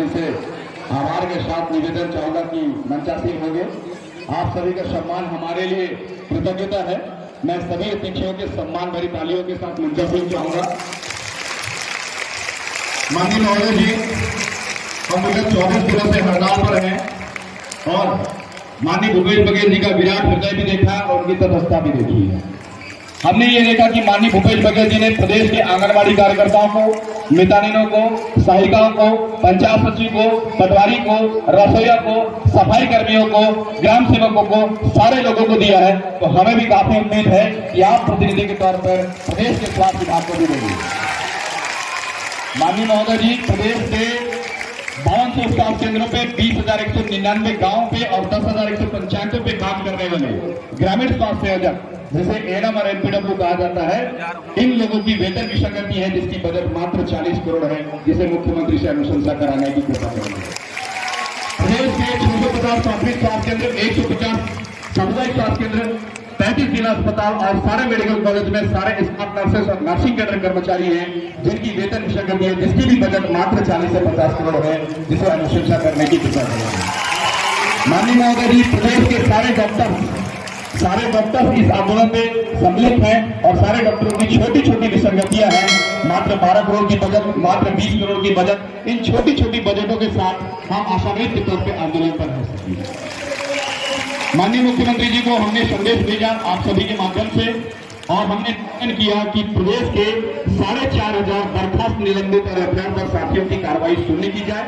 दिल से आभार के साथ निवेदन चाहूंगा कि मंचासीन होंगे। आप सभी का सम्मान हमारे लिए कृतज्ञता है। मैं सभी अतिथियों के सम्मान भरी तालियों के साथ मंचासीन चाहूंगा। माननीय महोदय जी, हम विगत 24 दिनों से हड़ताल पर हैं और माननीय भूपेश बघेल जी का विराट हृदय भी देखा और उनकी तटस्थता भी देखी है। हमने ये देखा कि माननीय भूपेश बघेल जी ने प्रदेश के आंगनबाड़ी कार्यकर्ताओं को, मितानिनों को, सहायिकाओं को, पंचायत सचिव को, पटवारी को, रसोइया को, सफाई कर्मियों को, ग्राम सेवकों को, सारे लोगों को दिया है। तो हमें भी काफी उम्मीद है कि आप प्रतिनिधि के तौर पर प्रदेश के स्वास्थ्य विभाग को भी देंगे। माननीय महोदय जी, प्रदेश के 5200 स्वास्थ्य केंद्रों पे 20,199 गांव पे और 10,100 पंचायतों पे काम करने वाले ग्रामीण स्वास्थ्य संयोजक, जिसे एएनएम और एमपीडब्ल्यू कहा जाता है, इन लोगों की वेतन विसंगति है, जिसकी बजट मात्र 40 करोड़ है, जिसे मुख्यमंत्री से अनुशंसा कराने की कृपा करेंगे। प्रदेश के 650 प्राथमिक स्वास्थ्य केंद्र, 150 सामुदायिक स्वास्थ्य केंद्र, 35 जिला अस्पताल और सारे मेडिकल कॉलेज में सारे स्टाफ नर्सेस और नर्सिंग कैडर कर्मचारी हैं, जिनकी वेतन विसंगति है, जिसकी भी बजट मात्र 40 से 50 करोड़ है, जिसे अनुशंसा करने की कृपा करेंगे। माननीय महोदय जी, प्रदेश के सारे डॉक्टर इस आंदोलन में सम्मिलित हैं और सारे डॉक्टरों की छोटी छोटी विसंगतियां हैं। मात्र 12 करोड़ की बजट, मात्र 20 करोड़ की बजट, इन छोटी छोटी बजटों के साथ हम आशावादी के तौर पर आंदोलन पर रह सकेंगे। माननीय मुख्यमंत्री जी को हमने संदेश भेजा आप सभी के माध्यम से और हमने निवेदन किया कि प्रदेश के 4,500 बर्खास्त, निलंबित और एफआईआर साथियों की कार्रवाई सुनने की जाए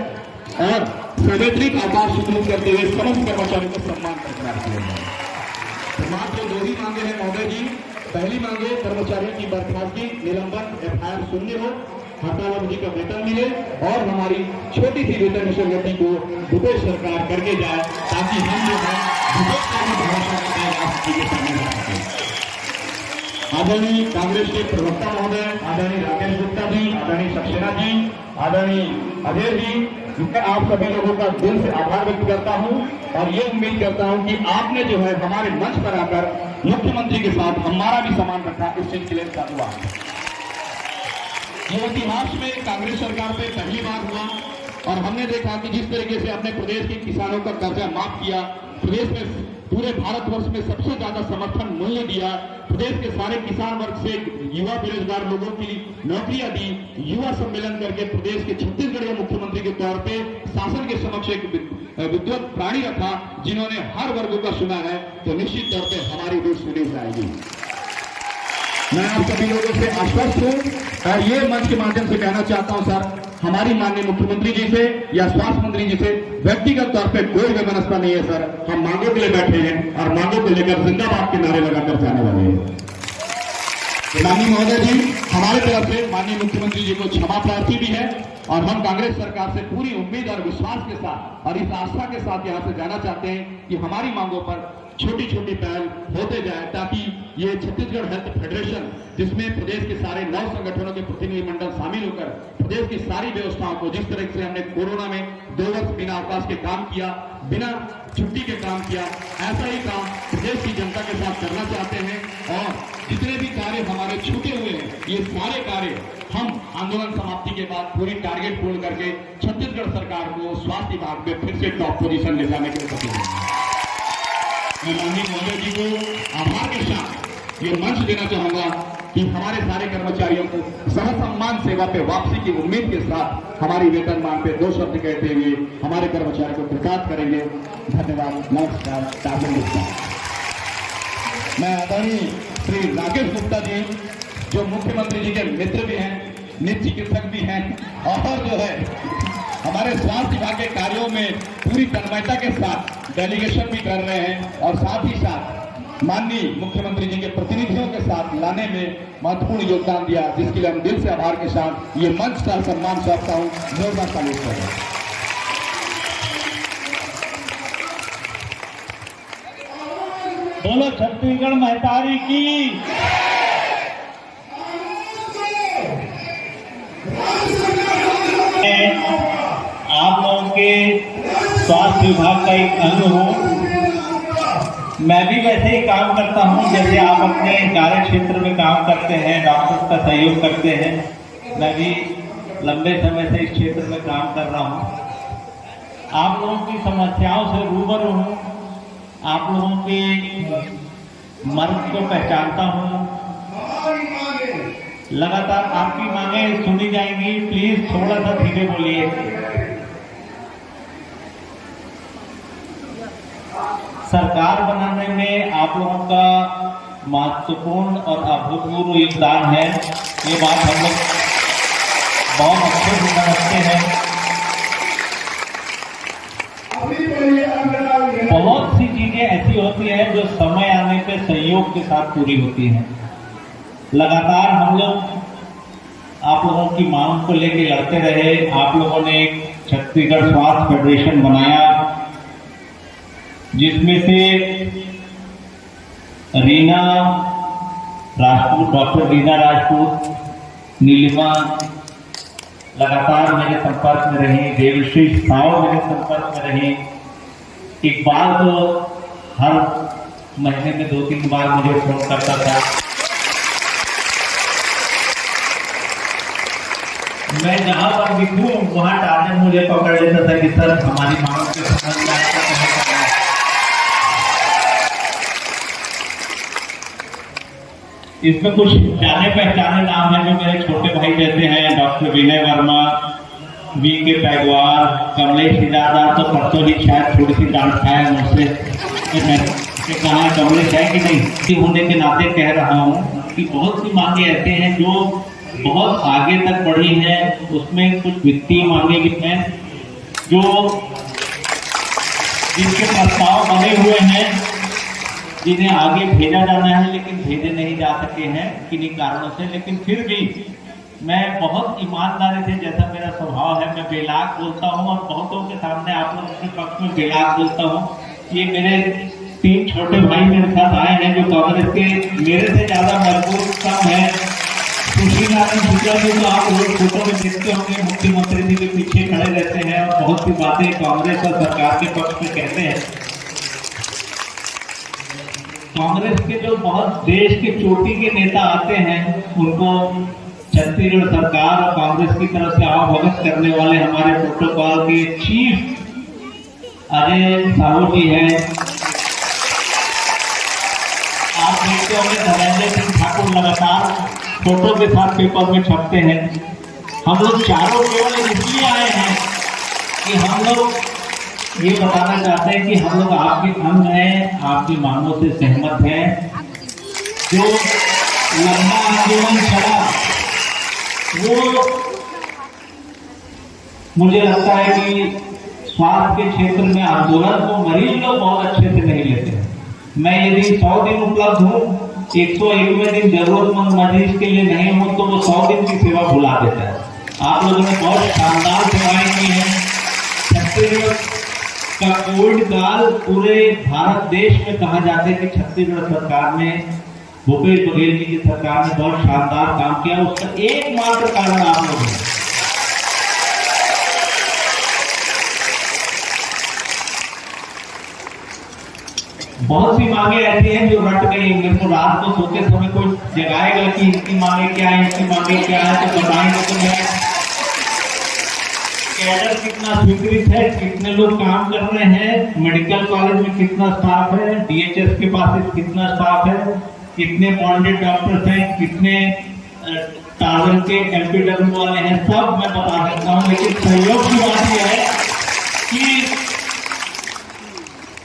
और संवैधानिक आकाश सुनिश्चित करते हुए समस्त कर्मचारियों को सम्मान बरकरार किया जाए। तो मात्र 2 ही मांगे हैं महोदय जी। पहली मांगे कर्मचारियों की बर्खास्तगी, निलंबन, एफआईआर शून्य हो, हड़ताल अवधि का वेतन मिले और हमारी छोटी सी वेतन विसंगति को भूपेश सरकार करके जाए, ताकि हम जो है आदरणीय कांग्रेस के प्रवक्ता महोदय, आदरणीय राकेश गुप्ता जी, आदरणीय सक्सेना जी, आदरणीय अजय जी, मैं आप सभी लोगों का दिल से आभार व्यक्त करता हूं और ये उम्मीद करता हूं कि आपने जो है हमारे मंच पर आकर मुख्यमंत्री के साथ हमारा भी सम्मान रखा। इस सिलसिले में हुआ ये इतिहास में कांग्रेस सरकार पे पहली बार हुआ और हमने देखा कि जिस तरीके से अपने प्रदेश के किसानों का कर्जा माफ किया, प्रदेश में पूरे भारतवर्ष में सबसे ज्यादा समर्थन मूल्य दिया, प्रदेश के सारे किसान वर्ग से युवा बेरोजगार लोगों की नौकरियां दी, युवा सम्मेलन करके प्रदेश के छत्तीसगढ़ के मुख्यमंत्री के तौर पे शासन के समक्ष एक विद्वत प्राणी रखा, जिन्होंने हर वर्ग का सुना है, तो निश्चित तौर पे हमारी भी सुनी जाएगी। मैं आप सभी लोगों से आश्वस्त हूं और ये मंच के माध्यम से कहना चाहता हूं सर, हमारी माननीय मुख्यमंत्री जी से या स्वास्थ्य मंत्री जी से व्यक्तिगत तौर पे कोई व्यवस्था नहीं है सर। हम मांगों के लिए बैठे हैं और मांगों को लेकर जिंदाबाद के नारे लगाकर जाने वाले हैं। माननीय महोदय जी, हमारे तरफ से माननीय मुख्यमंत्री जी को क्षमा प्रार्थी भी है और हम कांग्रेस सरकार से पूरी उम्मीद और विश्वास के साथ और इस आस्था के साथ यहाँ से जाना चाहते हैं कि हमारी मांगों पर छोटी छोटी पहल होते जाए, ताकि ये छत्तीसगढ़ हेल्थ फेडरेशन, जिसमें प्रदेश के सारे 9 संगठनों के प्रतिनिधिमंडल शामिल होकर प्रदेश की सारी व्यवस्थाओं को, जिस तरह से हमने कोरोना में 2 वर्ष बिना अवकाश के काम किया, बिना छुट्टी के काम किया, ऐसा ही काम प्रदेश की जनता के साथ करना चाहते हैं और जितने भी कार्य हमारे छूटे हुए हैं, ये सारे कार्य हम आंदोलन समाप्ति के बाद पूरी टारगेट पूर्ण करके छत्तीसगढ़ सरकार को स्वास्थ्य विभाग में फिर से टॉप पोजीशन ले जाने के लिए मैं माननीय महोदय जी को आभार के साथ ये मंच देना चाहूंगा कि हमारे सारे कर्मचारियों को सह सम्मान सेवा पे वापसी की उम्मीद के साथ हमारी वेतन मांग पे 2 शब्द कहते हुए हमारे कर्मचारियों को कृतज्ञ करेंगे। धन्यवाद, नमस्कार। मैं आदरणीय श्री राकेश गुप्ता जी, जो मुख्यमंत्री जी के मित्र भी हैं, नित चिकित्सक भी हैं और जो है हमारे स्वास्थ्य विभाग के कार्यों में पूरी तन्मयता के साथ डेलीगेशन भी कर रहे हैं और साथ ही साथ माननीय मुख्यमंत्री जी के प्रतिनिधियों के साथ लाने में महत्वपूर्ण योगदान दिया, जिसके लिए हम दिल से आभार के साथ ये मंच का सम्मान चाहता हूँ। जोरदार ताली बजाएं। बोलो छत्तीसगढ़ महतारी की। आप लोगों के स्वास्थ्य विभाग का एक अंग हूँ। मैं भी वैसे ही काम करता हूँ जैसे आप अपने कार्य क्षेत्र में काम करते हैं, डॉक्टर्स का सहयोग करते हैं। मैं भी लंबे समय से इस क्षेत्र में काम कर रहा हूँ। आप लोगों की समस्याओं से रूबरू हूँ, आप लोगों के मर्द को पहचानता हूँ। लगातार आपकी मांगें सुनी जाएंगी, प्लीज थोड़ा सा धीरे बोलिए। सरकार बनाने में आप लोगों का महत्वपूर्ण और अभूतपूर्व योगदान है, ये बात हम लोग बहुत अच्छे से समझते हैं। बहुत सी चीजें ऐसी होती हैं जो समय आने पे सहयोग के साथ पूरी होती हैं। लगातार हम लोग आप लोगों की मांग को लेकर लड़ते रहे। आप लोगों ने एक छत्तीसगढ़ स्वास्थ्य फेडरेशन बनाया, जिसमें से रीना राजपूत, डॉक्टर रीना राजपूत, नीलिमा लगातार मेरे संपर्क में रही, देवश्री साव मेरे संपर्क में रही। इकबाल तो हर महीने में 2-3 बार मुझे फोन करता था। मैं जहां पर दिखूं वहां टार्गेट मुझे पकड़ लेता था कि सर हमारी मांग के समझ में आया तो इसमें कुछ जाने पहचाने नाम है जो मेरे छोटे भाई जैसे हैं, डॉक्टर विनय वर्मा, वी के पैगवार, कमलेश हिदादार। तो परसों ही शायद थोड़ी सी डांट खाया मुझसे, कहा कमलेश है कि नहीं। होने के नाते कह रहा हूँ कि बहुत सी मांगे ऐसे हैं जो बहुत आगे तक बढ़ी हैं। उसमें कुछ वित्तीय मांगे भी हैं जो जिनके प्रस्ताव बने हुए हैं, जिन्हें आगे भेजा जाना है लेकिन भेजे नहीं जा सके हैं किन्हीं कारणों से। लेकिन फिर भी मैं बहुत ईमानदारी से, जैसा मेरा स्वभाव है, मैं बेलाग बोलता हूँ और बहुतों के सामने आप लोगों के पक्ष में बेलाग बोलता हूँ। ये मेरे 3 छोटे भाई मेरे साथ आए हैं जो कांग्रेस के मेरे से ज्यादा मजबूत कम है। सुशील नारायण शुक्ला जी तो आप लोग फोटो में देखते होंगे, मुख्यमंत्री जी के पीछे खड़े रहते हैं और बहुत सी बातें कांग्रेस और सरकार के पक्ष में कहते हैं। कांग्रेस के जो बहुत देश के चोटी के नेता आते हैं उनको छत्तीसगढ़ सरकार और कांग्रेस की तरफ से अवगत करने वाले हमारे प्रोटोकॉल के चीफ अजय साहू जी हैं। आप देखते होंगे धनंजय सिंह ठाकुर लगातार फोटो के साथ पेपर में छपते हैं। हम लोग चारों केवल इसलिए आए हैं कि हम लोग ये बताना चाहते हैं कि हम लोग आपके अंग हैं, आपकी मांगों से सहमत हैं। जो लंबा आंदोलन चला वो मुझे लगता है कि स्वास्थ्य के क्षेत्र में आंदोलन को मरीज लोग बहुत अच्छे से नहीं लेते। मैं यदि 100 दिन उपलब्ध हूँ, 101वें दिन जरूरतमंद मरीज के लिए नहीं हूँ तो वो 100 दिन की सेवा भुला देता है। आप लोगों ने बहुत शानदार सेवाएं की हैं। छत्तीसगढ़ का कोविड काल पूरे भारत देश में कहा जाता है कि छत्तीसगढ़ सरकार ने, भूपेश बघेल जी की सरकार ने बहुत शानदार काम किया। उसका एकमात्र कारण आप लोग हैं। बहुत सी मांगे ऐसी हैं जो रट गई। मेरे को रात को सोते समय कोई जगाएगा कि इनकी मांगे क्या है, इनकी मांगे क्या है, तो बताएंगे तो मैं कैडर कितना स्वीकृत है, कितने लोग काम कर रहे हैं, मेडिकल कॉलेज में कितना स्टाफ है, डीएचएस के पास कितना स्टाफ है, कितने बॉन्डेड डॉक्टर्स हैं, कितने टावर के एमपीडब्ल्यू वाले हैं, सब मैं बता सकता हूँ। लेकिन सहयोग की बात यह है कि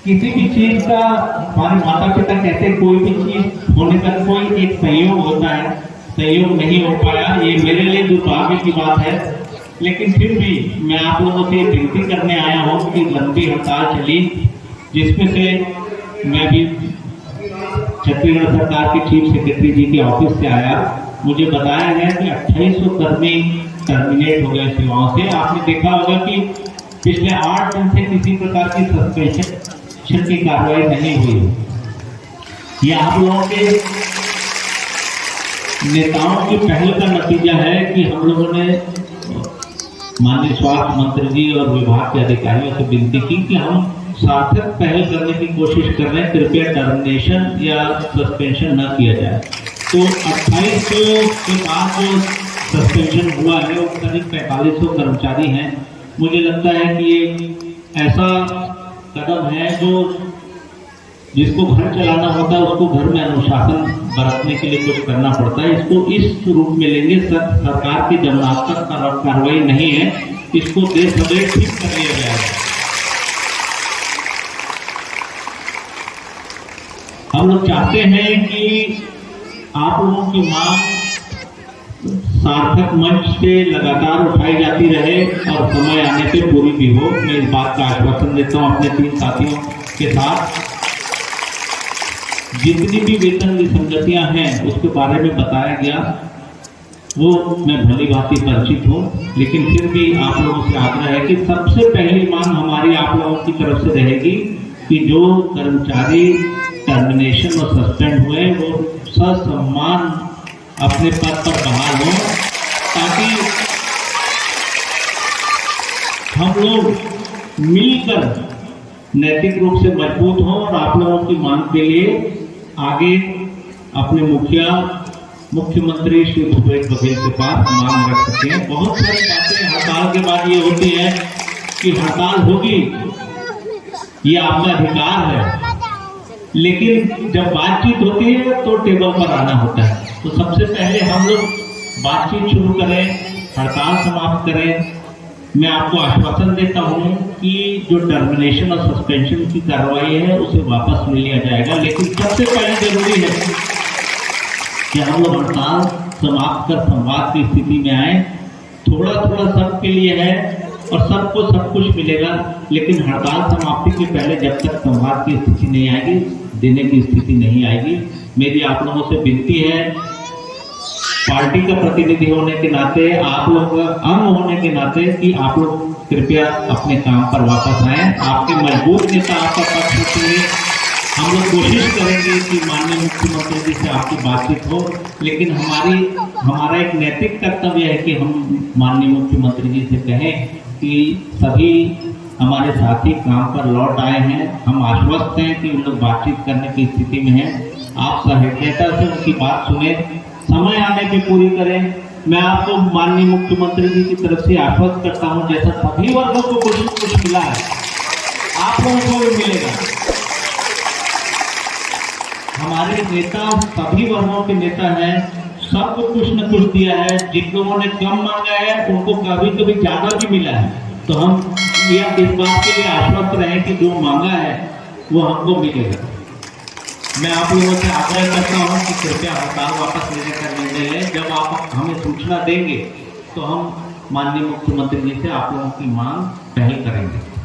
किसी भी चीज का हमारे माता पिता कहते हैं कोई भी चीज होने तक कोई एक सहयोग होता है, सहयोग नहीं हो पाया, ये मेरे लिए दुर्भाग्य की बात है। लेकिन फिर भी मैं आप लोगों से विनती करने आया हूँ कि लंबी हड़ताल चली, जिसमें से मैं भी छत्तीसगढ़ सरकार के चीफ सेक्रेटरी जी के ऑफिस से आया। मुझे बताया गया कि 2800 कर्मी टर्मिनेट हो गए सेवाओं से। आपने देखा होगा कि पिछले 8 दिन से किसी प्रकार की सस्पेंशन की कार्रवाई नहीं हुई। यह आप लोगों के नेताओं की पहल का नतीजा है कि हम लोगों ने माननीय स्वास्थ्य मंत्री जी और विभाग के अधिकारियों से विनती की कि हम सार्थक पहल करने की कोशिश कर रहे हैं, कृपया टर्मिनेशन या सस्पेंशन न किया जाए। तो 2800 के बाद जो सस्पेंशन हुआ है वो करीब 4500 कर्मचारी हैं। मुझे लगता है कि ये ऐसा कदम है जो जिसको घर चलाना होता है उसको घर में अनुशासन बरतने के लिए कुछ करना पड़ता है। इसको इस रूप में लेंगे, सरकार की दमनात्मक कार्रवाई नहीं है, इसको देश सदैव ठीक कर लिया जाएगा। हम लोग चाहते हैं कि आप लोगों की मांग सार्थक मंच से लगातार उठाई जाती रहे और समय आने पे पूरी भी हो। मैं इस बात का आश्वासन देता हूं अपने 3 साथियों के साथ। जितनी भी वेतन विसंगतियां हैं उसके बारे में बताया गया, वो मैं भली भांति परिचित हूँ, लेकिन फिर भी आप लोगों से आग्रह है कि सबसे पहली मांग हमारी आप लोगों की तरफ से रहेगी कि जो कर्मचारी टर्मिनेशन और सस्पेंड हुए वो ससम्मान अपने पद पर बहाल हो, ताकि हम लोग मिलकर नैतिक रूप से मजबूत हों और आप लोगों की मांग के लिए आगे अपने मुख्यमंत्री श्री भूपेश बघेल के पास मांग रख सकते हैं। बहुत सारी बातें हड़ताल के बाद ये होती है कि हड़ताल होगी, ये आपका अधिकार है, लेकिन जब बातचीत होती है तो टेबल पर आना होता है। तो सबसे पहले हम लोग बातचीत शुरू करें, हड़ताल समाप्त करें। मैं आपको आश्वासन देता हूं कि जो टर्मिनेशन और सस्पेंशन की कार्रवाई है उसे वापस ले लिया जाएगा, लेकिन सबसे पहले जरूरी है कि हम लोग हड़ताल समाप्त कर संवाद की स्थिति में आए। थोड़ा थोड़ा सबके लिए है और सबको सब कुछ मिलेगा, लेकिन हड़ताल समाप्ति के पहले जब तक संवाद की स्थिति नहीं आएगी, देने की स्थिति नहीं आएगी। मेरी आप लोगों से विनती है, पार्टी का प्रतिनिधि होने के नाते, आप लोग अंग होने के नाते, कि आप लोग कृपया अपने काम पर वापस आए। आपके मजबूत नेता आपका पक्ष रखेंगे। हम लोग कोशिश करेंगे कि माननीय मुख्यमंत्री जी से आपकी बातचीत हो, लेकिन हमारा एक नैतिक कर्तव्य है कि हम माननीय मुख्यमंत्री जी से कहें कि सभी हमारे साथी काम पर लौट आए हैं, हम आश्वस्त हैं कि उन लोग बातचीत करने की स्थिति में हैं। आप सहृदयता से उनकी बात सुने, समय आने पे पूरी करें। मैं आपको माननीय मुख्यमंत्री जी की तरफ से आश्वस्त करता हूं, जैसा सभी वर्गों को कुछ मिला है, आप लोगों को भी मिलेगा। हमारे नेता सभी वर्गों के नेता हैं, सबको कुछ न कुछ दिया है। जिन लोगों ने कम मांगा है उनको कभी कभी ज्यादा भी मिला है। तो हम इस बात के लिए आश्वस्त रहे कि जो मांगा है वो हमको मिलेगा। मैं आप लोगों से आग्रह करता हूं कि कृपया हड़ताल वापस लेने का निर्णय लें। जब आप हमें सूचना देंगे तो हम माननीय मुख्यमंत्री जी से आप लोगों की मांग पहल करेंगे।